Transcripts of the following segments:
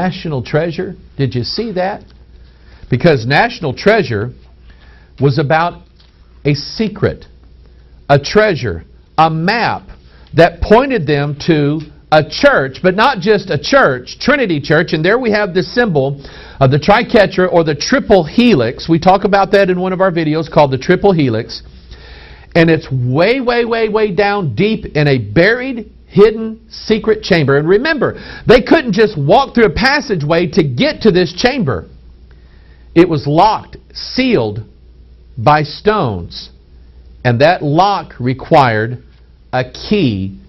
National Treasure. Did you see that? Because National Treasure was about a secret, a treasure, a map that pointed them to a church, but not just a church, Trinity Church. And there we have the symbol of the triquetra or the triple helix. We talk about that in one of our videos called the triple helix. And it's way, way, way, way down deep in a buried, hidden, secret chamber. And remember, they couldn't just walk through a passageway to get to this chamber. It was locked, sealed by stones. And that lock required a key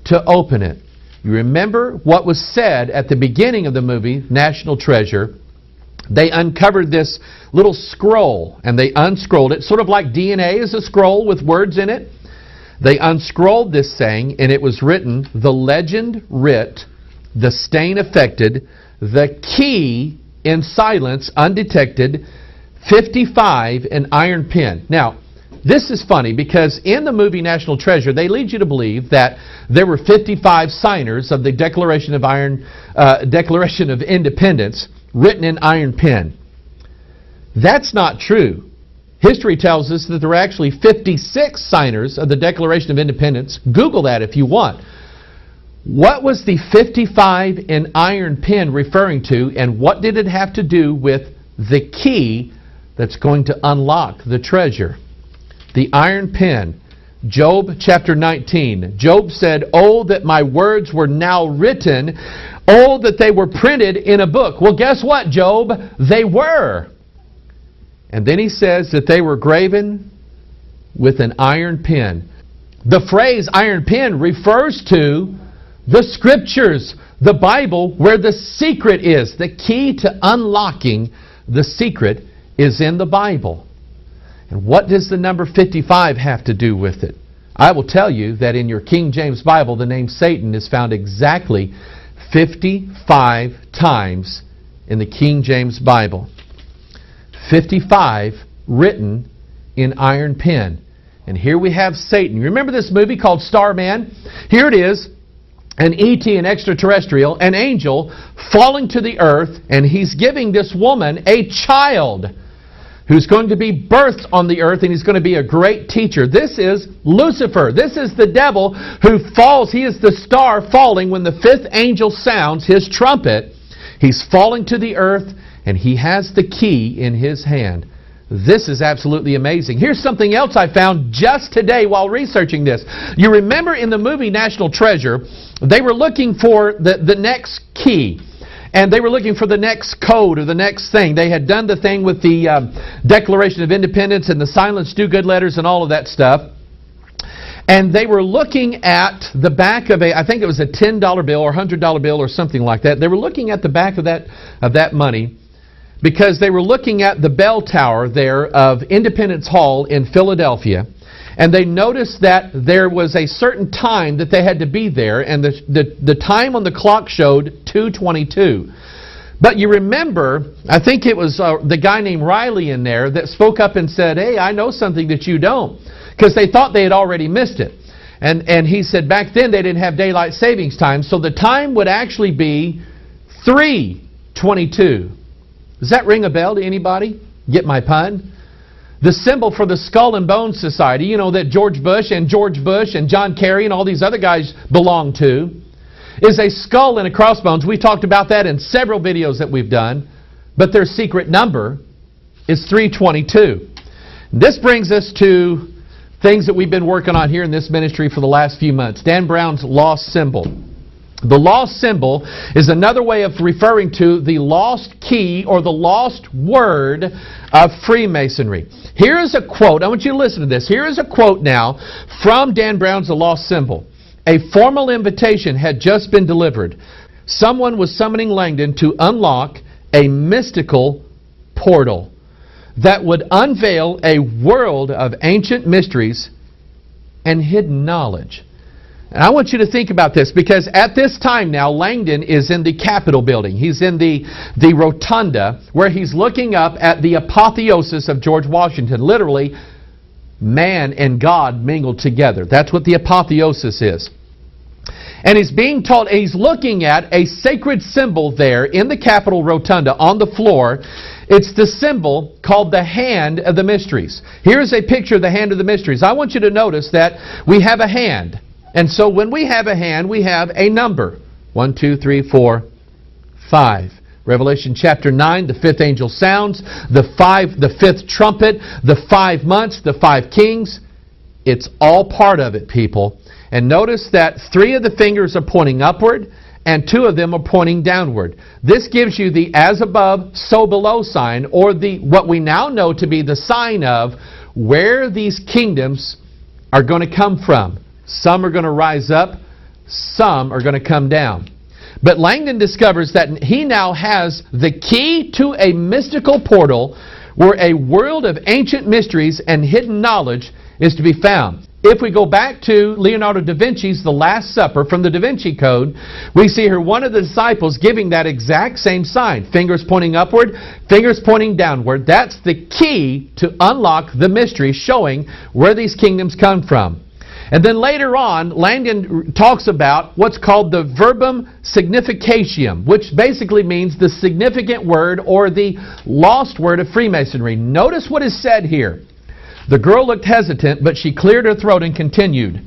to open it. You remember what was said at the beginning of the movie, National Treasure. They uncovered this little scroll, and they unscrolled it, sort of like DNA is a scroll with words in it. They unscrolled this thing, and it was written, the legend writ, the stain affected, the key in silence, undetected, 55 an iron pen. Now, this is funny because in the movie National Treasure, they lead you to believe that there were 55 signers of the Declaration of Independence written in iron pen. That's not true. History tells us that there were actually 56 signers of the Declaration of Independence. Google that if you want. What was the 55 in iron pen referring to, and what did it have to do with the key that's going to unlock the treasure? The iron pen. Job chapter 19. Job said, "Oh, that my words were now written. Oh, that they were printed in a book." Well, guess what, Job? They were. And then he says that they were graven with an iron pen. The phrase iron pen refers to the Scriptures, the Bible, where the secret is. The key to unlocking the secret is in the Bible. And what does the number 55 have to do with it? I will tell you that in your King James Bible, the name Satan is found exactly 55 times in the King James Bible. 55 written in iron pen. And here we have Satan. You remember this movie called Starman? Here it is, an E.T., an extraterrestrial, an angel falling to the earth, and he's giving this woman a child who's going to be birthed on the earth, and he's going to be a great teacher. This is Lucifer. This is the devil who falls. He is the star falling when the fifth angel sounds his trumpet. He's falling to the earth, and he has the key in his hand. This is absolutely amazing. Here's something else I found just today while researching this. You remember in the movie National Treasure, they were looking for the next key. And they were looking for the next code or the next thing. They had done the thing with the Declaration of Independence and the Silence Do Good letters and all of that stuff. And they were looking at the back of I think it was a $10 bill or $100 bill or something like that. They were looking at the back of that money because they were looking at the bell tower there of Independence Hall in Philadelphia. And they noticed that there was a certain time that they had to be there, and the time on the clock showed 2:22. But you remember, I think it was the guy named Riley in there that spoke up and said, "Hey, I know something that you don't," because they thought they had already missed it. And he said back then they didn't have daylight savings time, so the time would actually be 3:22. Does that ring a bell to anybody? Get my pun? The symbol for the Skull and Bones Society, you know, that George Bush and John Kerry and all these other guys belong to, is a skull and a crossbones. We talked about that in several videos that we've done. But their secret number is 322. This brings us to things that we've been working on here in this ministry for the last few months. Dan Brown's lost symbol. The lost symbol is another way of referring to the lost key or the lost word of Freemasonry. Here is a quote. I want you to listen to this. Here is a quote now from Dan Brown's The Lost Symbol. A formal invitation had just been delivered. Someone was summoning Langdon to unlock a mystical portal that would unveil a world of ancient mysteries and hidden knowledge. And I want you to think about this, because at this time now, Langdon is in the Capitol building. He's in the rotunda where he's looking up at the apotheosis of George Washington. Literally, man and God mingled together. That's what the apotheosis is. And he's being told, he's looking at a sacred symbol there in the Capitol Rotunda on the floor. It's the symbol called the Hand of the Mysteries. Here's a picture of the Hand of the Mysteries. I want you to notice that we have a hand. And so when we have a hand, we have a number. 1, 2, 3, 4, 5. Revelation chapter 9, the fifth angel sounds, the fifth trumpet, the 5 months, the 5 kings. It's all part of it, people. And notice that 3 of the fingers are pointing upward and 2 of them are pointing downward. This gives you the as above, so below sign, or the what we now know to be the sign of where these kingdoms are going to come from. Some are going to rise up, some are going to come down. But Langdon discovers that he now has the key to a mystical portal where a world of ancient mysteries and hidden knowledge is to be found. If we go back to Leonardo da Vinci's The Last Supper from the Da Vinci Code, we see here one of the disciples giving that exact same sign. Fingers pointing upward, fingers pointing downward. That's the key to unlock the mystery, showing where these kingdoms come from. And then later on, Langdon talks about what's called the verbum significatium, which basically means the significant word or the lost word of Freemasonry. Notice what is said here. The girl looked hesitant, but she cleared her throat and continued.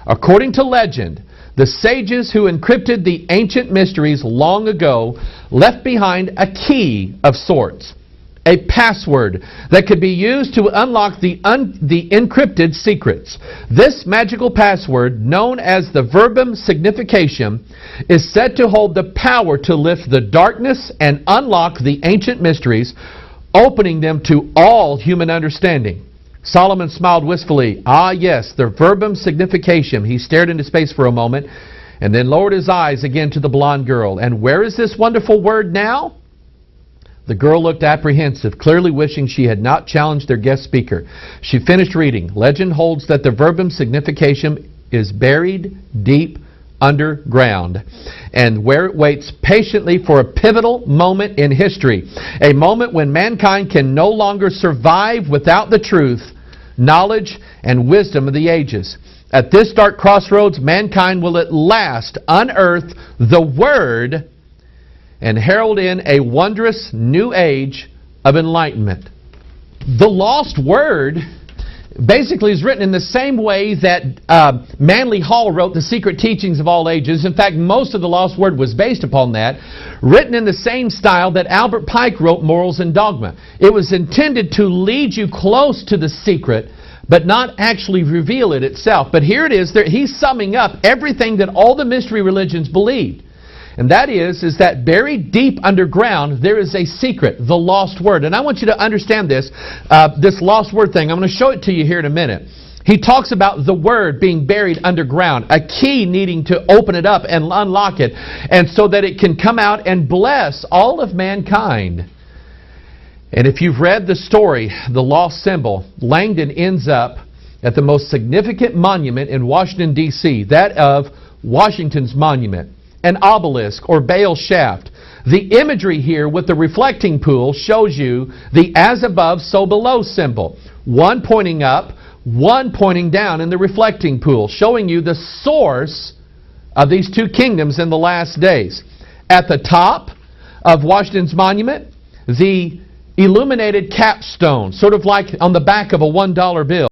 According to legend, the sages who encrypted the ancient mysteries long ago left behind a key of sorts, a password that could be used to unlock the encrypted secrets. This magical password, known as the verbum significatium, is said to hold the power to lift the darkness and unlock the ancient mysteries, opening them to all human understanding. Solomon smiled wistfully. Ah, yes, the verbum significatium. He stared into space for a moment and then lowered his eyes again to the blonde girl. And where is this wonderful word now? The girl looked apprehensive, clearly wishing she had not challenged their guest speaker. She finished reading. Legend holds that the verbum significatium is buried deep underground, and where it waits patiently for a pivotal moment in history, a moment when mankind can no longer survive without the truth, knowledge, and wisdom of the ages. At this dark crossroads, mankind will at last unearth the Word and herald in a wondrous new age of enlightenment. The lost Word basically is written in the same way that Manly Hall wrote The Secret Teachings of All Ages. In fact, most of the lost word was based upon that, written in the same style that Albert Pike wrote Morals and Dogma. It was intended to lead you close to the secret, but not actually reveal it itself. But here it is. He's summing up everything that all the mystery religions believed. And that is that buried deep underground, there is a secret, the lost word. And I want you to understand this lost word thing. I'm going to show it to you here in a minute. He talks about the word being buried underground, a key needing to open it up and unlock it, and so that it can come out and bless all of mankind. And if you've read the story, The Lost Symbol, Langdon ends up at the most significant monument in Washington, D.C., that of Washington's Monument. An obelisk or Baal shaft. The imagery here with the reflecting pool shows you the as above, so below symbol. One pointing up, one pointing down in the reflecting pool, showing you the source of these two kingdoms in the last days. At the top of Washington's monument, the illuminated capstone, sort of like on the back of a $1 bill.